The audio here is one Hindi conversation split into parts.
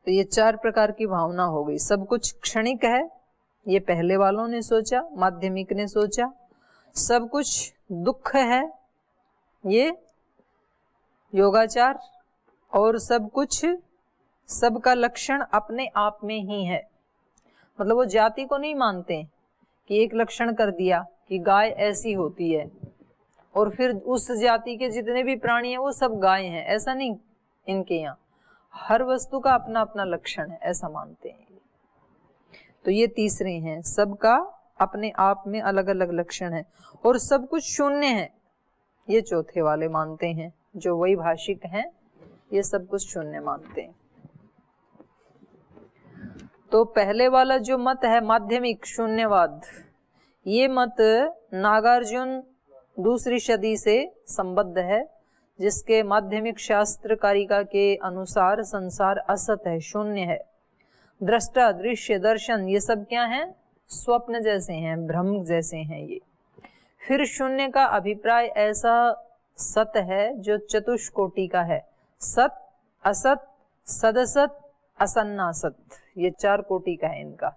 तो ये 4 प्रकार की भावना हो गई। सब कुछ क्षणिक है, ये पहले वालों ने सोचा, माध्यमिक ने सोचा। सब कुछ दुख है, ये योगाचार। और सब कुछ, सबका लक्षण अपने आप में ही है। मतलब वो जाति को नहीं मानते कि एक लक्षण कर दिया कि गाय ऐसी होती है और फिर उस जाति के जितने भी प्राणी हैं वो सब गाय हैं, ऐसा नहीं। इनके यहाँ हर वस्तु का अपना अपना लक्षण है, ऐसा मानते हैं। तो ये तीसरे हैं, सबका अपने आप में अलग अलग लक्षण है और सब कुछ शून्य है, ये चौथे वाले मानते हैं। जो वही भाषिक हैं ये सब कुछ शून्य मानते हैं। तो पहले वाला जो मत है माध्यमिक शून्यवाद, ये मत नागार्जुन दूसरी सदी से संबद्ध है, जिसके माध्यमिक शास्त्र कारिका के अनुसार संसार असत है, शून्य है। दृष्टा, दृश्य, दर्शन ये सब क्या हैं? स्वप्न जैसे हैं, भ्रम जैसे हैं ये। फिर शून्य का अभिप्राय ऐसा सत है जो चतुष्कोटि का है, सत, असत, सदसत, असन्नासत, ये 4 कोटि का है इनका।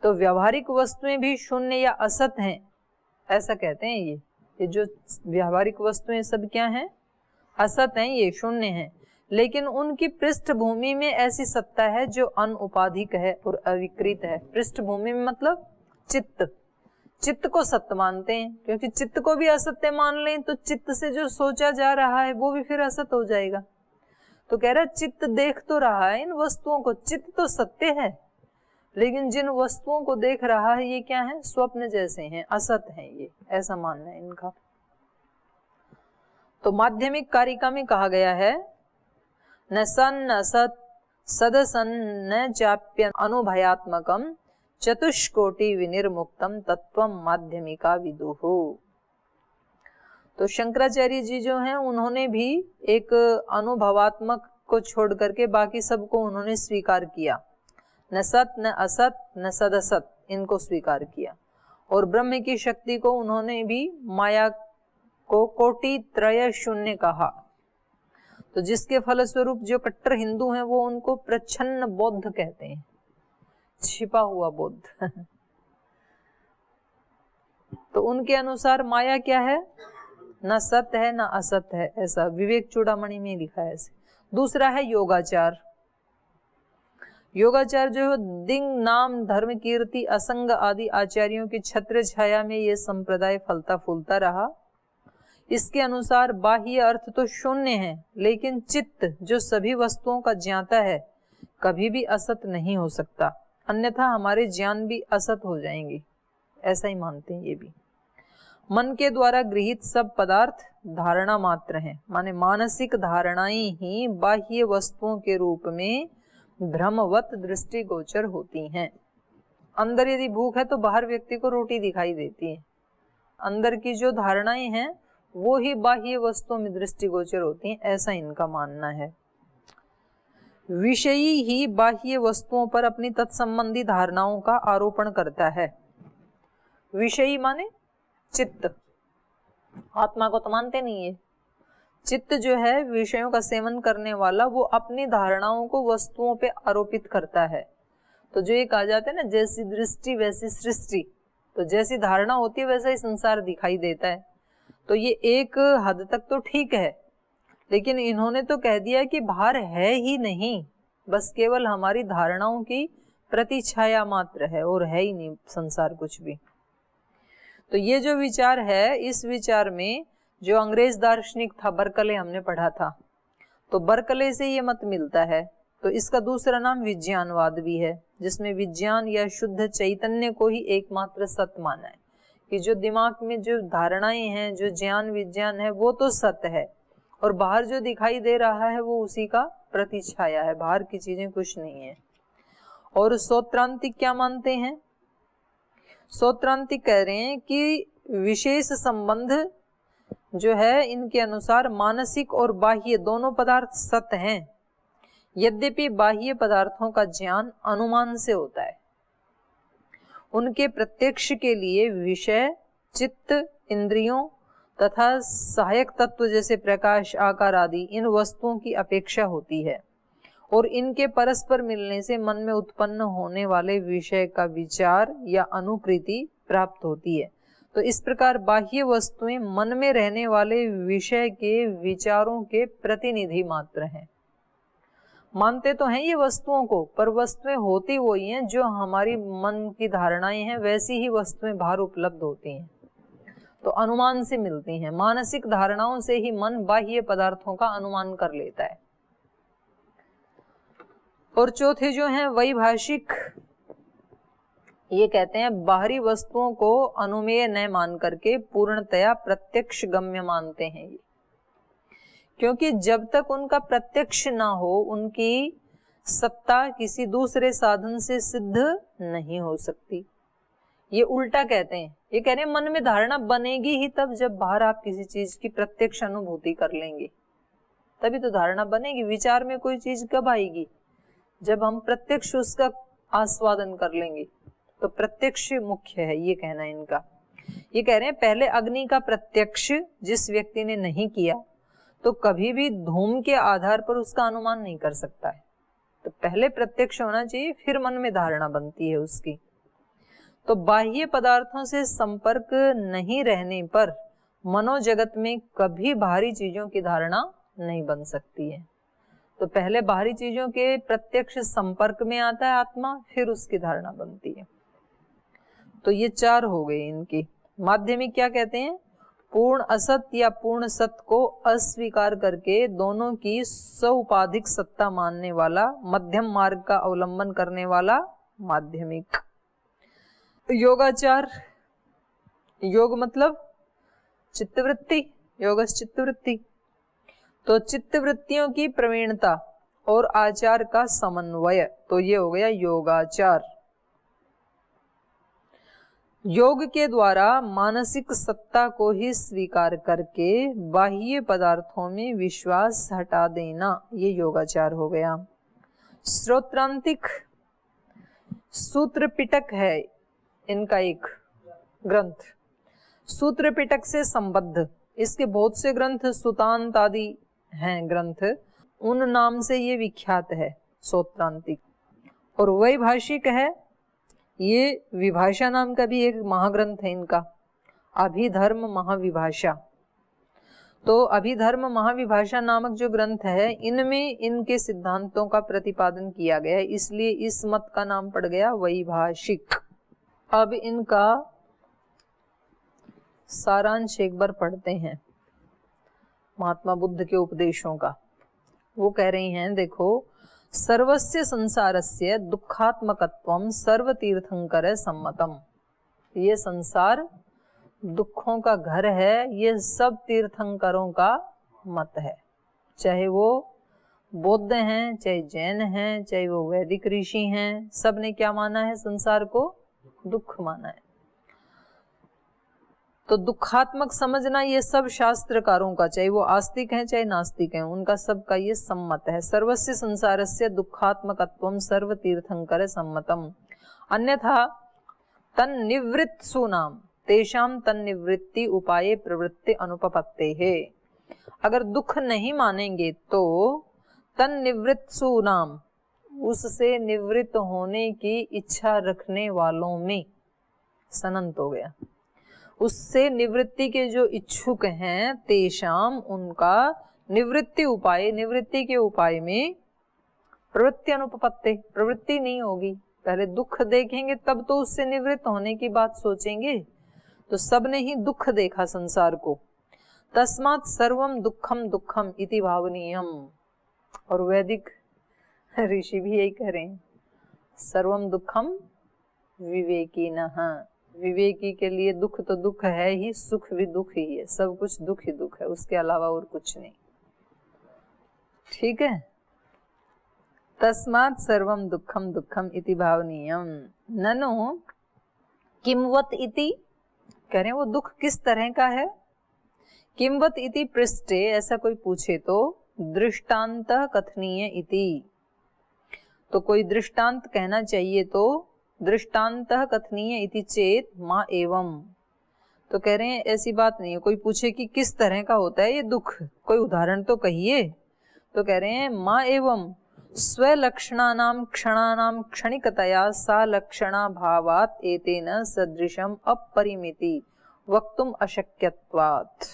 तो व्यावहारिक वस्तुएं भी शून्य या असत हैं, ऐसा कहते हैं ये जो व्यावहारिक वस्तुएं सब क्या हैं? असत हैं, ये शून्य हैं। लेकिन उनकी पृष्ठभूमि में ऐसी सत्ता है जो अनुपाधिक है और अविकृत है। पृष्ठभूमि में मतलब चित्त, चित्त को सत्य मानते हैं, क्योंकि चित्त को भी असत्य मान लें तो चित्त से जो सोचा जा रहा है वो भी फिर असत हो जाएगा। तो कह रहा चित्त देख तो रहा है इन वस्तुओं को, चित्त तो सत्य है, लेकिन जिन वस्तुओं को देख रहा है ये क्या है? स्वप्न जैसे हैं, असत हैं ये, ऐसा मानना है इनका। तो माध्यमिक कारिका में कहा गया है न सन न सत सदसन न चाप्य अनुभयात्मकम चतुष्कोटि विनिर्मुक्तम तत्वम माध्यमिका विदुहु। तो शंकराचार्य जी जो हैं उन्होंने भी एक अनुभवात्मक को छोड़ करके बाकी सबको उन्होंने स्वीकार किया। न सत न असत न सदसत, इनको स्वीकार किया। और ब्रह्म की शक्ति को उन्होंने भी माया को कोटि त्रय शून्य कहा। तो जिसके फलस्वरूप जो कट्टर हिंदू हैं वो उनको प्रच्छन्न बौद्ध कहते हैं, छिपा हुआ बौद्ध। तो उनके अनुसार माया क्या है? न सत्य है न असत है, ऐसा विवेक चूड़ामणि में लिखा है ऐसे। दूसरा है योगाचार। योगाचार जो है दिंग नाम धर्म कीर्ति असंग आदि आचार्यों की छत्र छाया में ये संप्रदाय फलता फूलता रहा। इसके अनुसार बाह्य अर्थ तो शून्य है, लेकिन चित्त जो सभी वस्तुओं का ज्ञाता है कभी भी असत नहीं हो सकता, अन्यथा हमारे ज्ञान भी असत हो जाएंगे, ऐसा ही मानते हैं ये भी। मन के द्वारा गृहीत सब पदार्थ धारणा मात्र हैं, माने मानसिक धारणाएं ही बाह्य वस्तुओं के रूप में भ्रमवत दृष्टिगोचर होती हैं। अंदर यदि भूख है तो बाहर व्यक्ति को रोटी दिखाई देती है, अंदर की जो धारणाएं हैं वो ही बाह्य वस्तुओं में दृष्टिगोचर होती हैं, ऐसा इनका मानना है। विषयी ही बाह्य वस्तुओं पर अपनी तत्संबंधी धारणाओं का आरोपण करता है। विषयी माने चित्त, आत्मा को तो मानते नहीं है। चित्त जो है विषयों का सेवन करने वाला, वो अपनी धारणाओं को वस्तुओं पे आरोपित करता है। तो जो ये कहा जाता है ना, जैसी दृष्टि वैसी सृष्टि, तो जैसी धारणा होती है वैसा ही संसार दिखाई देता है। तो ये एक हद तक तो ठीक है, लेकिन इन्होंने तो कह दिया कि बाहर है ही नहीं, बस केवल हमारी धारणाओं की प्रतिछाया मात्र है और है ही नहीं संसार कुछ भी। तो ये जो विचार है, इस विचार में जो अंग्रेज दार्शनिक था बर्कले, हमने पढ़ा था, तो बर्कले से ये मत मिलता है। तो इसका दूसरा नाम विज्ञानवाद भी है, जिसमें विज्ञान या शुद्ध चैतन्य को ही एकमात्र सत्य माना है, कि जो दिमाग में जो धारणाएं हैं, जो ज्ञान विज्ञान है, वो तो सत्य है, और बाहर जो दिखाई दे रहा है वो उसी का प्रतिछाया है, बाहर की चीजें कुछ नहीं है। और सौत्रांतिक क्या मानते हैं? सौत्रांतिक कह रहे हैं कि विशेष संबंध जो है इनके अनुसार मानसिक और बाह्य दोनों पदार्थ सत्य हैं, यद्यपि बाह्य पदार्थों का ज्ञान अनुमान से होता है। उनके प्रत्यक्ष के लिए विषय, चित्त, इंद्रियों तथा सहायक तत्व जैसे प्रकाश, आकार आदि इन वस्तुओं की अपेक्षा होती है, और इनके परस्पर मिलने से मन में उत्पन्न होने वाले विषय का विचार या अनुकृति प्राप्त होती है। तो इस प्रकार बाह्य वस्तुएं मन में रहने वाले विषय के विचारों के प्रतिनिधि मात्र हैं। मानते तो हैं ये वस्तुओं को, पर वस्तुएं होती वही हैं जो हमारी मन की धारणाएं हैं, वैसी ही वस्तुएं बाहर उपलब्ध होती हैं। तो अनुमान से मिलती हैं, मानसिक धारणाओं से ही मन बाह्य पदार्थों का अनुमान कर लेता है। और चौथे जो हैं वैभाषिक, ये कहते हैं बाहरी वस्तुओं को अनुमेय न मान करके पूर्णतया प्रत्यक्ष गम्य मानते हैं ये, क्योंकि जब तक उनका प्रत्यक्ष ना हो उनकी सत्ता किसी दूसरे साधन से सिद्ध नहीं हो सकती। ये उल्टा कहते हैं, ये कह रहे हैं मन में धारणा बनेगी ही तब जब बाहर आप किसी चीज की प्रत्यक्ष अनुभूति कर लेंगे, तभी तो धारणा बनेगी। विचार में कोई चीज कब आएगी? जब हम प्रत्यक्ष उसका आस्वादन कर लेंगे। तो प्रत्यक्ष मुख्य है, ये कहना है इनका। ये कह रहे हैं पहले अग्नि का प्रत्यक्ष जिस व्यक्ति ने नहीं किया तो कभी भी धूम के आधार पर उसका अनुमान नहीं कर सकता है। तो पहले प्रत्यक्ष होना चाहिए, फिर मन में धारणा बनती है उसकी। तो बाह्य पदार्थों से संपर्क नहीं रहने पर मनोजगत में कभी बाहरी चीजों की धारणा नहीं बन सकती है। तो पहले बाहरी चीजों के प्रत्यक्ष संपर्क में आता है आत्मा, फिर उसकी धारणा बनती है। तो ये चार हो गए इनकी। माध्यमिक क्या कहते हैं? पूर्ण असत या पूर्ण सत को अस्वीकार करके दोनों की सौपाधिक सत्ता मानने वाला, मध्यम मार्ग का अवलंबन करने वाला माध्यमिक। योगाचार, योग मतलब चित्तवृत्ति, योगस चित्तवृत्ति। तो चित्तवृत्तियों की प्रवीणता और आचार का समन्वय, तो ये हो गया योगाचार। योग के द्वारा मानसिक सत्ता को ही स्वीकार करके बाह्य पदार्थों में विश्वास हटा देना, ये योगाचार हो गया। श्रोत्रांतिक सूत्र पिटक है इनका एक ग्रंथ, सूत्र पिटक से संबद्ध। इसके बहुत से ग्रंथ, सुतांत आदि हैं ग्रंथ, उन नाम से ये विख्यात है सूत्रांतिक। और वैभाषिक है, ये विभाषा नाम का भी एक महाग्रंथ है इनका, अभिधर्म महाविभाषा। तो अभिधर्म महाविभाषा नामक जो ग्रंथ है, इनमें इनके सिद्धांतों का प्रतिपादन किया गया है, इसलिए इस मत का नाम पड़ गया वैभाषिक। अब इनका सारांश एक बार पढ़ते हैं महात्मा बुद्ध के उपदेशों का। वो कह रही हैं, देखो, सर्वस्य संसारस्य दुखात्मकत्वं सर्वतीर्थंकर सम्मतम। ये संसार दुखों का घर है, ये सब तीर्थंकरों का मत है। चाहे वो बौद्ध हैं, चाहे जैन हैं, चाहे वो वैदिक ऋषि हैं, सब ने क्या माना है? संसार को दुख माना है। तो दुखात्मक समझना ये सब शास्त्रकारों का, चाहे वो आस्तिक हैं चाहे नास्तिक हैं, उनका सबका ये सम्मत है। सर्वस्य संसारस्य दुखात्मकत्वं सर्वतीर्थंकर सम्मतम। अन्यथा तन्निवृत्तसु नाम तेषां तन्निवृत्ति उपाये प्रवृत्ति अनुपपत्तेः। अगर दुख नहीं मानेंगे तो तन्निवृत्तसु नाम, उससे निवृत्त होने की इच्छा रखने वालों में, सनंत हो गया, उससे निवृत्ति के जो इच्छुक हैं, तेषाम, उनका, निवृत्ति उपाय, निवृत्ति के उपाय में प्रवृत्ति अनुपपत्ति, प्रवृत्ति नहीं होगी। पहले दुख देखेंगे तब तो उससे निवृत्त होने की बात सोचेंगे। तो सबने ही दुख देखा संसार को। तस्मात् सर्वम दुखम दुखम इति भावनीयम। और वैदिक ऋषि भी यही कह रहे हैं, सर्वम दुखम विवेकिनः। विवेकी के लिए दुख तो दुख है ही, सुख भी दुख ही है, सब कुछ दुख ही दुख है, उसके अलावा और कुछ नहीं। ठीक है। तस्मात् सर्वम दुखम दुखम इति भावनीयम ननु किमवत इति, कह रहे हैं वो दुख किस तरह का है। किमवत इति पृष्ठे, ऐसा कोई पूछे तो दृष्टांत कथनीय इति, तो कोई दृष्टांत कहना चाहिए तो दृष्टांत कथनीय इति चेत माँ एवं। तो कह रहे हैं ऐसी बात नहीं है, कोई पूछे कि किस तरह का होता है ये दुख, कोई उदाहरण तो कहिए। तो कह रहे हैं माँ एवं स्वलक्षणानां क्षणानां क्षणिकतया सा लक्षणा भावात् एतेन सदृशम अपरिमिति वक्तुम अशक्यत्वात्।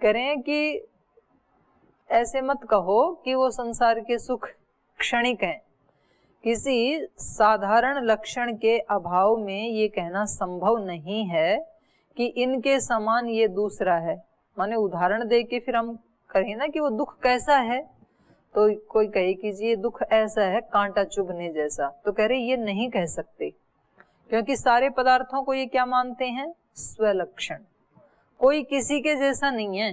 कह रहे हैं कि ऐसे मत कहो कि वो संसार के सुख क्षणिक हैं। किसी साधारण लक्षण के अभाव में ये कहना संभव नहीं है कि इनके समान ये दूसरा है। माने उदाहरण दे के फिर हम कहें ना कि वो दुख कैसा है, तो कोई कहे कि जी ये दुख ऐसा है कांटा चुभने जैसा, तो कह रहे ये नहीं कह सकते, क्योंकि सारे पदार्थों को ये क्या मानते हैं? स्वलक्षण। कोई किसी के जैसा नहीं है,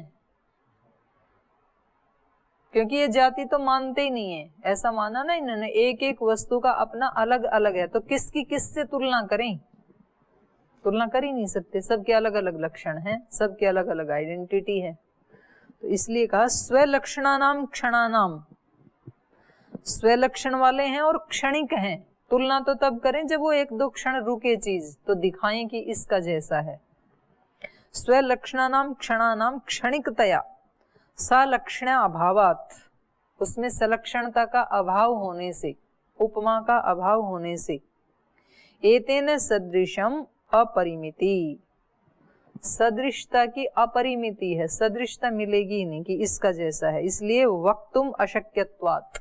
क्योंकि ये जाति तो मानते ही नहीं है। ऐसा माना ना इन्होंने, एक एक वस्तु का अपना अलग अलग है, तो किसकी किससे तुलना करें? तुलना कर ही नहीं सकते। सबके अलग अलग लक्षण हैं, सबके अलग अलग आइडेंटिटी है। तो इसलिए कहा स्वलक्षणानाम क्षणानाम, स्वलक्षण वाले हैं और क्षणिक हैं। तुलना तो तब करें जब वो एक दो क्षण रुके चीज, तो दिखाएं कि इसका जैसा है। स्वलक्षणानाम क्षणानाम क्षणिकतया सा लक्षण अभावात, उसमें सलक्षणता का अभाव होने से, उपमा का अभाव होने से, एतेन सदृशम अपरिमिति, सदृशता की अपरिमिति है, सदृशता मिलेगी ही नहीं कि इसका जैसा है। इसलिए वक्तुम अशक्यत्वात्,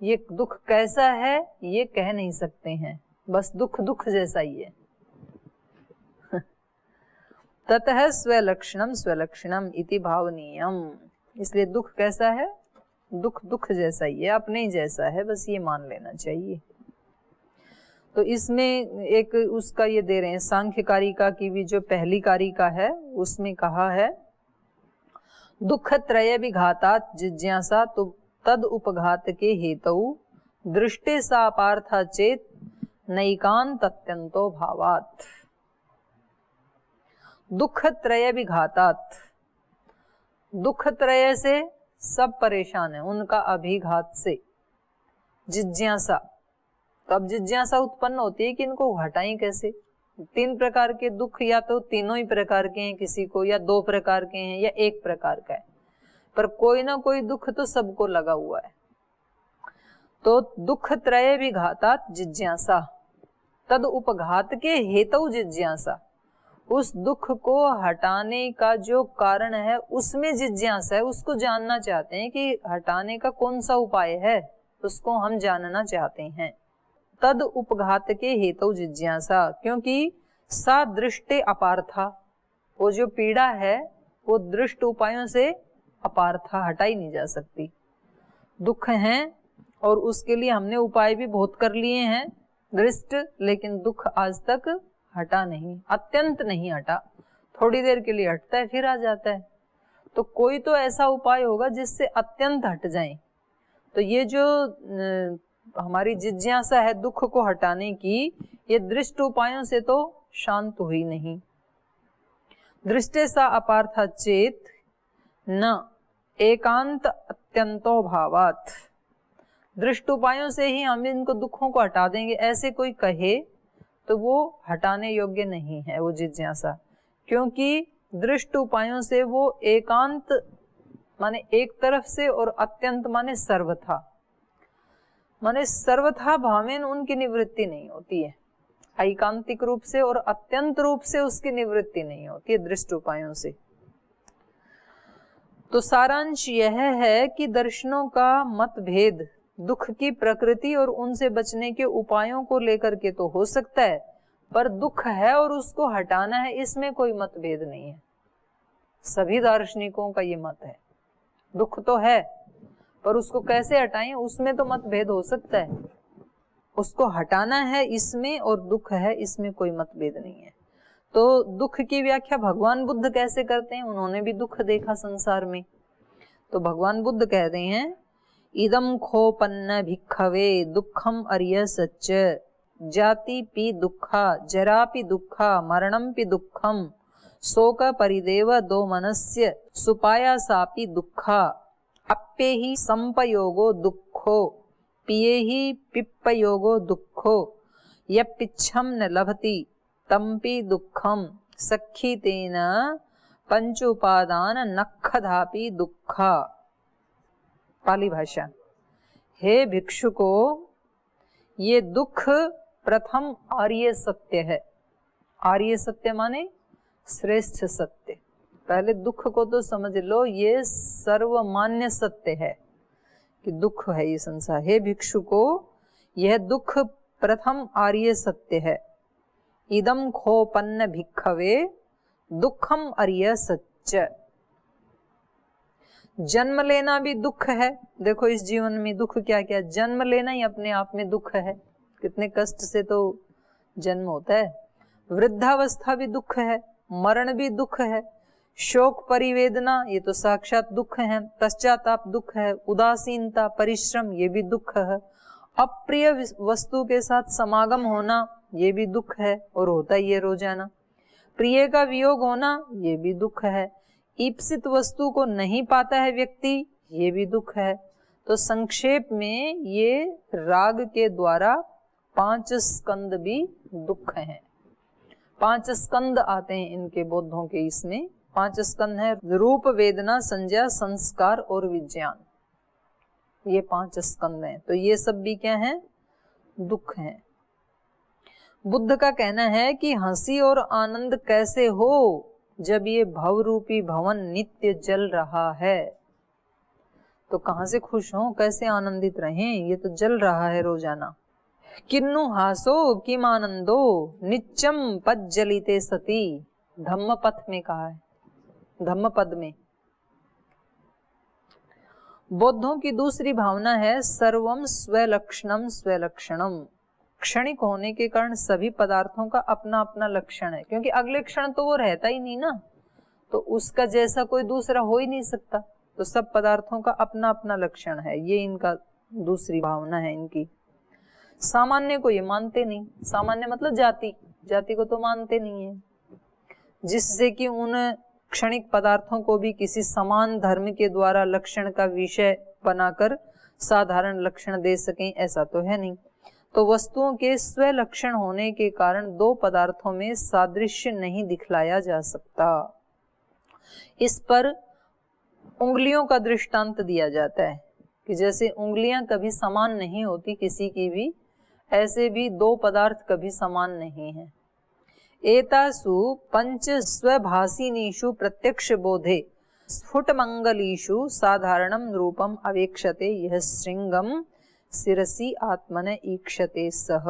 ये दुख कैसा है ये कह नहीं सकते हैं, बस दुख दुख जैसा ही है। ततः स्वलक्षणम स्वलक्षणम इति भावनीयम, इसलिए दुख कैसा है? दुख दुख जैसा ही है, अपने ही जैसा है, बस ये मान लेना चाहिए। तो इसमें एक उसका ये दे रहे हैं, सांख्य कारिका की भी जो पहली कारिका है उसमें कहा है दुख त्रय विघातात् जिज्ञासा तो तद उपघात के हेतु दृष्टि सा पार्था चेत नैकांत अत्यंतो भावात्। दुख त्रय विघातात्, दुख त्रय से सब परेशान है, उनका अभिघात से जिज्ञासा। तो अब जिज्ञासा उत्पन्न होती है कि इनको हटाएं कैसे। तीन प्रकार के दुख, या तो तीनों ही प्रकार के हैं किसी को, या दो प्रकार के हैं, या एक प्रकार का है, पर कोई ना कोई दुख तो सबको लगा हुआ है। तो दुख त्रय विघातात् जिज्ञासा तद उपघात के हेतु जिज्ञासा, उस दुख को हटाने का जो कारण है उसमें जिज्ञासा है, उसको जानना चाहते हैं कि हटाने का कौन सा उपाय है, उसको हम जानना चाहते हैं। तद उपघात के हेतु जिज्ञासा, क्योंकि सा दृष्टे अपार्था, वो जो पीड़ा है वो दृष्ट उपायों से अपार्था, हटाई नहीं जा सकती। दुख हैं और उसके लिए हमने उपाय भी बहुत कर लिए हैं दृष्ट, लेकिन दुख आज तक हटा नहीं, अत्यंत नहीं हटा, थोड़ी देर के लिए हटता है फिर आ जाता है। तो कोई तो ऐसा उपाय होगा जिससे अत्यंत हट जाए। तो ये जो हमारी जिज्ञासा है दुख को हटाने की, ये दृष्ट उपायों से तो शांत हुई नहीं। दृष्टे सा अपार्था चेत न एकांत अत्यंतो भावात्, दृष्ट उपायों से ही हम इनको दुखों को हटा देंगे ऐसे कोई कहे तो वो हटाने योग्य नहीं है वो जिज्ञासा, क्योंकि दृष्ट उपायों से वो एकांत माने एक तरफ से और अत्यंत माने सर्वथा, माने सर्वथा भावेन उनकी निवृत्ति नहीं होती है, एकांतिक रूप से और अत्यंत रूप से उसकी निवृत्ति नहीं होती है दृष्ट उपायों से। तो सारांश यह है कि दर्शनों का मतभेद दुख की प्रकृति और उनसे बचने के उपायों को लेकर के तो हो सकता है, पर दुख है और उसको हटाना है इसमें कोई मतभेद नहीं है। सभी दार्शनिकों का ये मत है, दुख तो है पर उसको कैसे हटाएं उसमें तो मतभेद हो सकता है, उसको हटाना है इसमें और दुख है इसमें कोई मतभेद नहीं है। तो दुख की व्याख्या भगवान बुद्ध कैसे करते हैं? उन्होंने भी दुख देखा संसार में। तो भगवान बुद्ध कहते हैं इदम खोपन्न भिक्खवे दुखम अर्य सच्च जाति पि दुखा जरा पि दुखा मरणम पि दुखम शोक परिदेव दो मनस्य सुपायासापि दुखा अप्येहि संपयोगो दुखो पियेहि पिप्पयोगो दुखो यप्पिच्छम न लभति तम्पि दुखम सखी तेन पंचोपादान नखधापि दुखा। पाली भाषा। हे भिक्षुको, ये दुख प्रथम आर्य सत्य है। आर्य सत्य माने श्रेष्ठ सत्य। पहले दुख को तो समझ लो, ये सर्वमान्य सत्य है कि दुख है ये संसार। हे भिक्षुको, यह दुख प्रथम आर्य सत्य है। इदम खोपन्न भिक्खवे दुखम आर्य सच्च। जन्म लेना भी दुख है। देखो इस जीवन में दुख क्या क्या, जन्म लेना ही अपने आप में दुख है, कितने कष्ट से तो जन्म होता है। वृद्धावस्था भी दुख है, मरण भी दुख है, शोक परिवेदना ये तो साक्षात दुख है, पश्चाताप दुख है, उदासीनता परिश्रम ये भी दुख है, अप्रिय वस्तु के साथ समागम होना ये भी दुख है और होता ही है रोजाना, प्रिय का वियोग होना ये भी दुख है, ईप्सित वस्तु को नहीं पाता है व्यक्ति ये भी दुख है। तो संक्षेप में ये राग के द्वारा 5 स्कंद भी दुख हैं। 5 स्कंद आते हैं इनके बौद्धों के, इसमें 5 स्कंद है, रूप वेदना संज्ञा संस्कार और विज्ञान, ये 5 स्कंद हैं। तो ये सब भी क्या हैं, दुख हैं। बुद्ध का कहना है कि हंसी और आनंद कैसे हो जब ये भव रूपी भवन नित्य जल रहा है। तो कहां से खुश हो, कैसे आनंदित रहें, ये तो जल रहा है रोजाना। किन्नु हासो किम आनंदो नित्यम पद जलिते सती, धम्मपथ में कहा है, धम्मपद में। बौद्धों की दूसरी भावना है सर्वम स्वलक्षणम स्वलक्षणम। क्षणिक होने के कारण सभी पदार्थों का अपना अपना लक्षण है, क्योंकि अगले क्षण तो वो रहता ही नहीं ना, तो उसका जैसा कोई दूसरा हो ही नहीं सकता। तो सब पदार्थों का अपना अपना लक्षण है, ये इनका दूसरी भावना है इनकी। सामान्य को ये मानते नहीं, सामान्य मतलब जाति, जाति को तो मानते नहीं है, जिससे कि उन क्षणिक पदार्थों को भी किसी समान धर्म के द्वारा लक्षण का विषय बनाकर साधारण लक्षण दे सकें, ऐसा तो है नहीं। तो वस्तुओं के स्वलक्षण होने के कारण 2 पदार्थों में सादृश्य नहीं दिखलाया जा सकता। इस पर उंगलियों का दृष्टांत दिया जाता है कि जैसे उंगलियां कभी समान नहीं होती किसी की भी, ऐसे भी 2 पदार्थ कभी समान नहीं है। एतासु पंच स्वभासिनीषु प्रत्यक्ष बोधे स्फुटमंगलीषु साधारणम रूपम अवेक्षते यह श्रृंगम सिरसी आत्मने ईक्षते सह।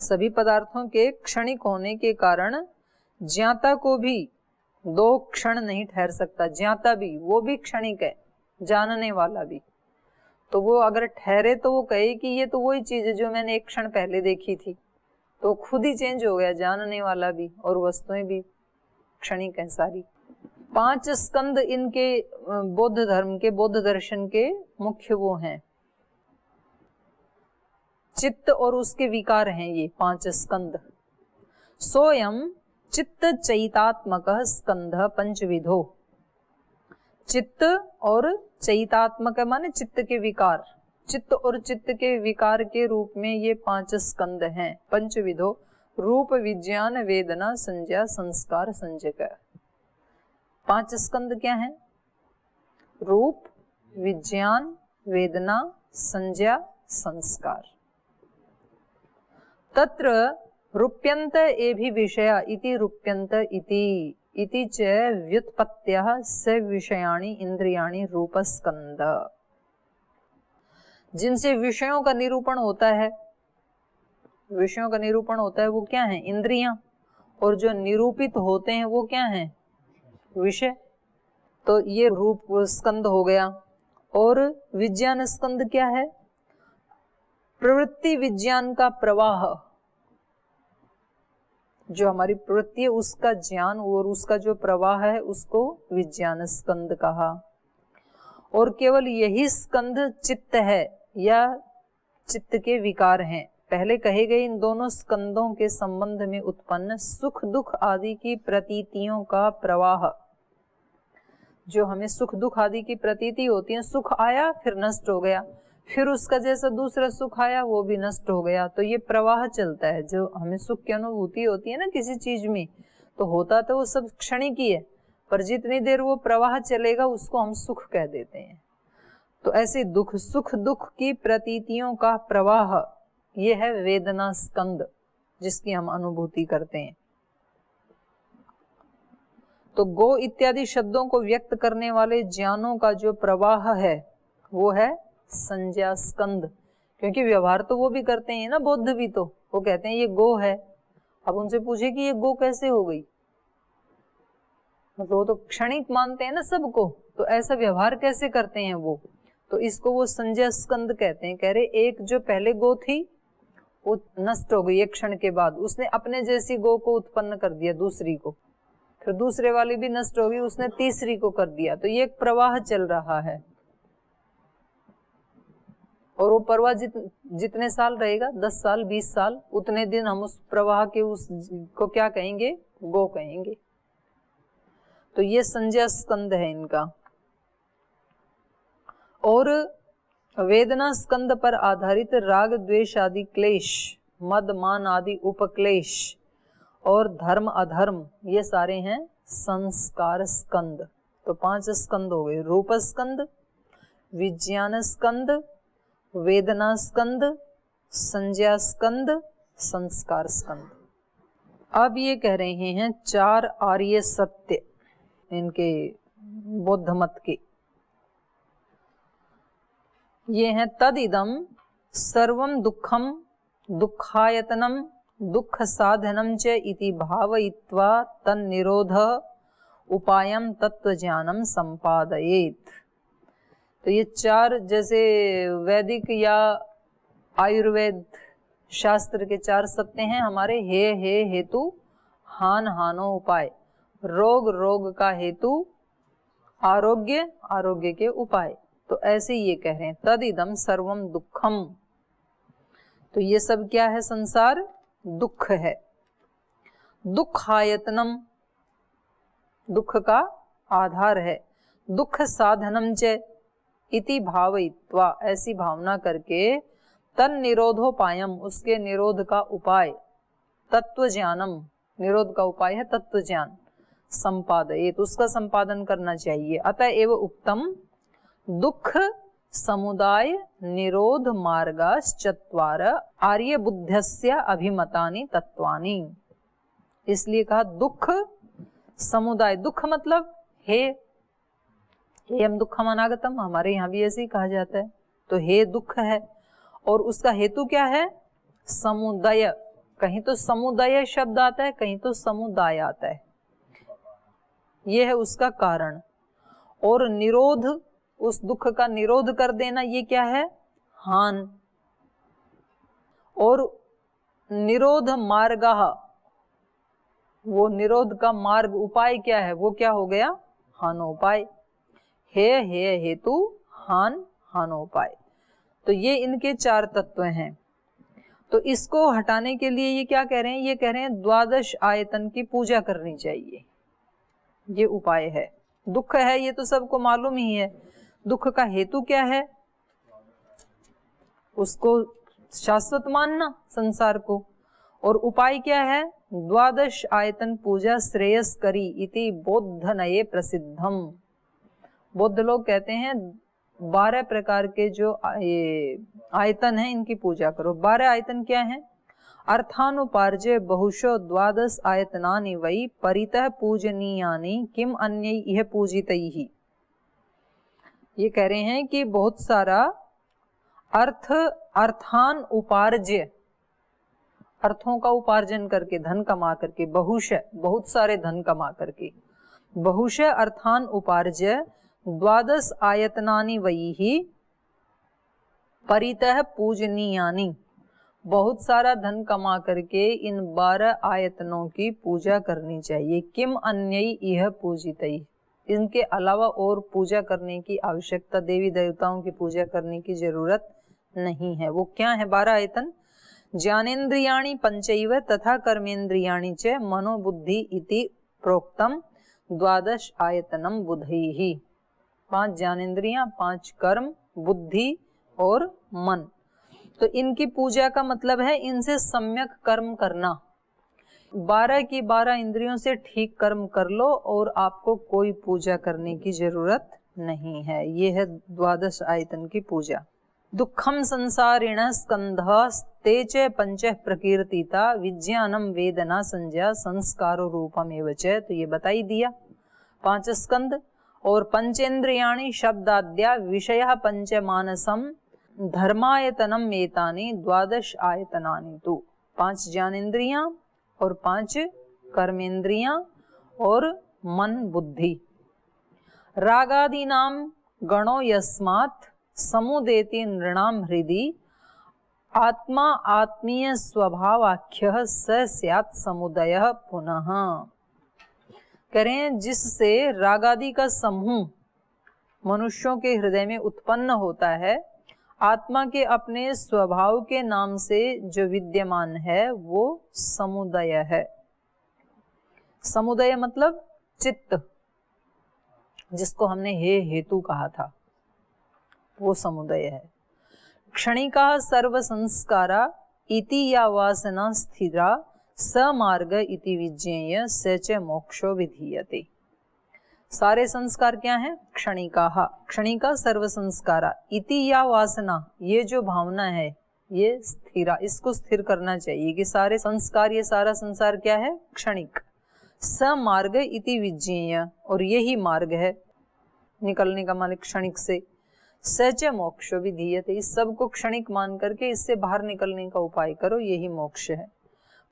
सभी पदार्थों के क्षणिक होने के कारण ज्ञाता को भी 2 क्षण नहीं ठहर सकता, ज्ञाता भी वो भी क्षणिक है, जानने वाला भी। तो वो अगर ठहरे तो वो कहे कि ये तो वही चीज है जो मैंने 1 क्षण पहले देखी थी, तो खुद ही चेंज हो गया, जानने वाला भी और वस्तुएं भी क्षणिक है सारी। 5 स्कंद इनके बौद्ध धर्म के, बौद्ध दर्शन के मुख्य वो हैं, चित्त और उसके विकार हैं ये 5 स्कंद। सोयम चित्त चैतात्मक स्कंध पंचविधो। चित्त और चैतात्मक माने चित्त के विकार, चित्त और चित्त के विकार के रूप में ये 5 स्कंद हैं। पंचविधो रूप विज्ञान वेदना संज्ञा संस्कार संज्ञक। 5 स्कंद क्या है, रूप विज्ञान वेदना संज्ञा संस्कार। तत्र रूप्यन्त एभि विषया इति रूप्यन्त इति च व्युत्पत्त्यः स विषयाणि इंद्रियाणि रूपस्कंद। जिनसे विषयों का निरूपण होता है, विषयों का निरूपण होता है वो क्या है, इंद्रियां, और जो निरूपित होते हैं वो क्या है, विषय। तो ये रूप स्कंद हो गया। और विज्ञान स्कंद क्या है, प्रवृत्ति विज्ञान का प्रवाह, जो हमारी प्रवृत्ति है उसका ज्ञान और उसका जो प्रवाह है उसको विज्ञान स्कंद कहा। और केवल यही स्कंद चित्त है या चित्त के विकार हैं। पहले कहे गए इन दोनों स्कंदों के संबंध में उत्पन्न सुख दुख आदि की प्रतीतियों का प्रवाह, जो हमें सुख दुख आदि की प्रतीति होती है, सुख आया फिर नष्ट हो गया, फिर उसका जैसा दूसरा सुख आया वो भी नष्ट हो गया, तो ये प्रवाह चलता है। जो हमें सुख की अनुभूति होती है ना किसी चीज में, तो होता तो वो सब क्षणिक ही है, पर जितनी देर वो प्रवाह चलेगा उसको हम सुख कह देते हैं। तो ऐसे दुख सुख दुख की प्रतीतियों का प्रवाह ये है वेदना स्कंद, जिसकी हम अनुभूति करते हैं। तो गो इत्यादि शब्दों को व्यक्त करने वाले ज्ञानों का जो प्रवाह है वो है संज्ञा स्कंद, क्योंकि व्यवहार तो वो भी करते हैं ना, बौद्ध भी तो वो कहते हैं ये गो है। अब उनसे पूछे कि ये गो कैसे हो गई, मतलब वो तो क्षणिक मानते हैं ना सबको, तो ऐसा व्यवहार कैसे करते हैं वो, तो इसको वो संज्ञा स्कंद कहते हैं। कह रहे एक जो पहले गो थी वो नष्ट हो गई एक क्षण के बाद, उसने अपने जैसी गो को उत्पन्न कर दिया दूसरी को, फिर दूसरे वाली भी नष्ट हो गई, उसने तीसरी को कर दिया। तो ये एक प्रवाह चल रहा है और वो प्रवाह जितने साल रहेगा, 10 साल 20 साल, उतने दिन हम उस प्रवाह के उस को क्या कहेंगे, गो कहेंगे। तो ये संज्ञा स्कंद है इनका। और वेदना स्कंद पर आधारित राग द्वेष आदि क्लेश, मद मान आदि उपक्लेश और धर्म अधर्म, ये सारे हैं संस्कार स्कंद। तो 5 स्कंद हो गए, रूप स्कंद, विज्ञान स्कंद, वेदना स्कंद, संज्ञा स्कंद, संस्कार स्कंद। अब ये कह रहे हैं 4 आर्य सत्य इनके बौद्ध मत के। ये हैं तदिदम सर्वम दुखम दुखायतनम दुख साधनम च इति भावयित्वा तन्निरोध उपायम तत्वज्ञानम संपादयेत। तो ये 4 जैसे वैदिक या आयुर्वेद शास्त्र के 4 सत्य हैं हमारे, हे हेतु, हान हानो उपाय, रोग रोग का हेतु, आरोग्य आरोग्य के उपाय। तो ऐसे ये कह रहे हैं तदिदम सर्वम दुखम, तो ये सब क्या है, संसार दुख है। दुखायतनम, दुख का आधार है। दुख साधनम च इति भावयित्वा, ऐसी भावना करके, तन निरोधोपायम, उसके निरोध का उपाय, तत्व ज्ञानम, निरोध का उपाय है तत्व ज्ञान, संपादयेत, उसका संपादन करना चाहिए। अतः एव उक्तम दुख समुदाय निरोध मार्गाश्चत्वार आर्य बुद्धस्य अभिमतानि तत्वानि। इसलिए कहा दुख समुदाय, दुख मतलब हे हम दुखम अनागतम, हमारे यहाँ भी ऐसे ही कहा जाता है। तो हे दुख है और उसका हेतु क्या है, समुदाय। कहीं तो समुदाय शब्द आता है, कहीं तो समुदाय आता है, ये है उसका कारण। और निरोध, उस दुख का निरोध कर देना, ये क्या है, हान। और निरोध मार्गः, वो निरोध का मार्ग उपाय क्या है, वो क्या हो गया, हानोपाय। हे हेतु, हान हानोपाय। तो ये इनके 4 तत्व हैं। तो इसको हटाने के लिए ये क्या कह रहे हैं, ये कह रहे हैं 12 आयतन की पूजा करनी चाहिए, ये उपाय है। दुख है ये तो सबको मालूम ही है, दुख का हेतु क्या है, उसको शाश्वत मानना संसार को, और उपाय क्या है, 12 आयतन पूजा श्रेयस करी इति बौद्ध नये प्रसिद्धम। बौद्ध लोग कहते हैं 12 प्रकार के जो ये आयतन है इनकी पूजा करो। 12 आयतन क्या हैं, अर्थानुपार्जय बहुशो 12 आयतनानि वै परितः पूजनीयानि किम अन्यै इह पूजितैहि। ये कह रहे हैं कि बहुत सारा अर्थान उपार्जय, अर्थों का उपार्जन करके, धन कमा करके, बहुश बहुत सारे धन कमा करके, बहुश अर्थान उपार्जय 12 आयतनानि वैहि परितः पूजनीयानि, बहुत सारा धन कमा करके इन 12 आयतनों की पूजा करनी चाहिए। किम अन्यै इह पूजितैहि, इनके अलावा और पूजा करने की आवश्यकता, देवी देवताओं की पूजा करने की जरूरत नहीं है। वो क्या है 12 आयतन, ज्ञानेन्द्रियाणि पंचैव तथा कर्मेन्द्रियाणि च मनोबुद्धि इति प्रोक्तम 12 आयतनम बुधैहि। 5 ज्ञानेन्द्रियां, 5 कर्म, बुद्धि और मन। तो इनकी पूजा का मतलब है इनसे सम्यक कर्म करना। 12 की 12 इंद्रियों से ठीक कर्म कर लो और आपको कोई पूजा करने की जरूरत नहीं है। ये है द्वादश आयतन की पूजा। दुखम संसारिण स्कंध ते च पंच प्रकीर्तिता विज्ञानम वेदना संज्ञा संस्कारो रूपमेव च, तो ये बताई दिया 5 स्कंद और पंचेन्द्रियाणि शब्दाद्या विषय पंचमानसम धर्मायतनम एतानि द्वादश आयतनानि तु, 5 ज्ञानेन्द्रियां और 5 कर्मेंद्रियां और मन बुद्धि। रागादीनाम गणो यस्मात् समुदेति नृणाम हृदि आत्मा आत्मीय स्वभावाख्यः स स्यात् समुदयः पुनः। करें जिससे रागादि का समूह मनुष्यों के हृदय में उत्पन्न होता है, आत्मा के अपने स्वभाव के नाम से जो विद्यमान है वो समुदय है। समुदय मतलब चित्त, जिसको हमने हे हेतु कहा था, वो समुदय है। क्षणिका सर्व संस्कारा इति या वासना स्थिरा स मार्ग इति विज्ञेय स च मोक्षो विधीयते। सारे संस्कार क्या हैं? क्षणिका, क्षणिका सर्व संस्कारा इति या वासना, ये जो भावना है ये स्थिरा, इसको स्थिर करना चाहिए कि सारे संस्कार, ये सारा संसार क्या है? क्षणिक। स मार्ग इति विज्ञेय, और यही मार्ग है निकलने का, मालिक क्षणिक से। सच मोक्ष विधीयते, इस सब को क्षणिक मान करके इससे बाहर निकलने का उपाय करो, यही मोक्ष है।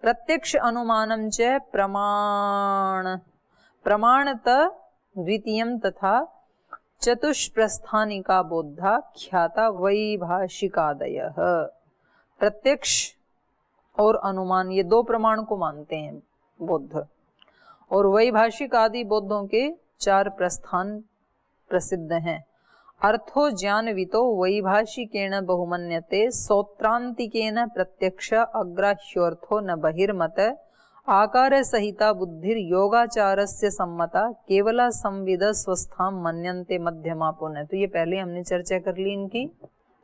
प्रत्यक्ष अनुमानम च प्रमाण प्रमाणत द्वितीयम तथा चतुष्प्रस्थानिका बोधा ख्याता वैभाषिकादयः। प्रत्यक्ष और अनुमान, ये 2 प्रमाण को मानते हैं बौद्ध, और वैभाषिक आदि बौद्धों के 4 प्रस्थान प्रसिद्ध हैं। अर्थो ज्ञानवितो वैभाषिकेन बहुमन्यते सौत्रांतिकेन प्रत्यक्ष अग्राह्योर्थो न बहिर्मत आकार सहिता बुद्धिर योगाचारस्य सम्मता केवला संविद स्वस्थाम मन्यन्ते मध्यमा पुनः। तो ये पहले हमने चर्चा कर ली इनकी।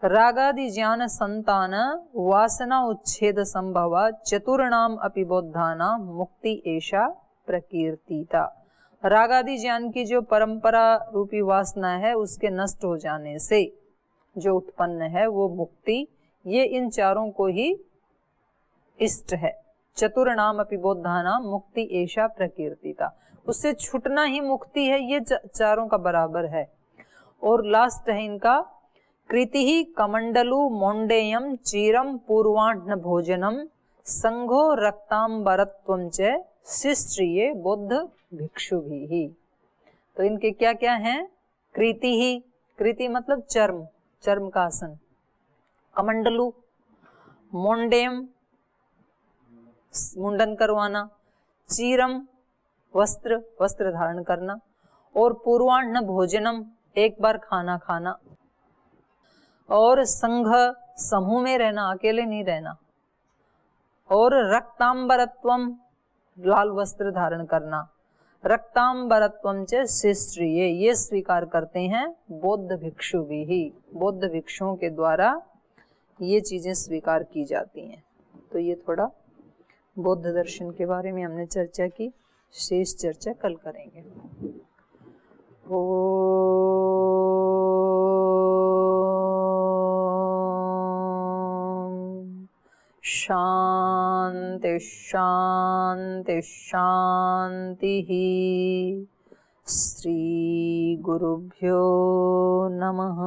रागादि ज्ञान संतान वासना उच्छेद संभवा चतुर्णाम अपि बौद्धानां मुक्ति एषा प्रकीर्तिता। रागादि ज्ञान की जो परंपरा रूपी वासना है उसके नष्ट हो जाने से जो उत्पन्न है वो मुक्ति, ये इन चारों को ही इष्ट है। चतुर्णाम अपि बौद्धानां मुक्ति एषा प्रकीर्तिता, उससे छूटना ही मुक्ति है, ये चारों का बराबर है। और लास्ट है इनका कृति ही कमंडलु मोंडेयम चीरम पूर्वाह्न भोजनम संघो रक्तांबरत्वं च शिष्ट्रिये बौद्ध भिक्षु भी। तो इनके क्या क्या हैं? कृति ही, कृति मतलब चर्म, चर्म का आसन। कमंडलु, मोंडेयम मुंडन करवाना, चीरम वस्त्र, वस्त्र धारण करना, और पूर्वाह्न भोजनम एक बार खाना खाना, और संघ समूह में रहना, अकेले नहीं रहना, और रक्तांबरत्वम लाल वस्त्र धारण करना। रक्तांबरत्वम च शिष्ट्रिये, ये स्वीकार करते हैं बौद्ध भिक्षु भी, बौद्ध भिक्षुओं के द्वारा ये चीजें स्वीकार की जाती हैं। तो ये थोड़ा बौद्ध दर्शन के बारे में हमने चर्चा की, शेष चर्चा कल करेंगे। शांति शांति शांति। श्री गुरुभ्यो नमः।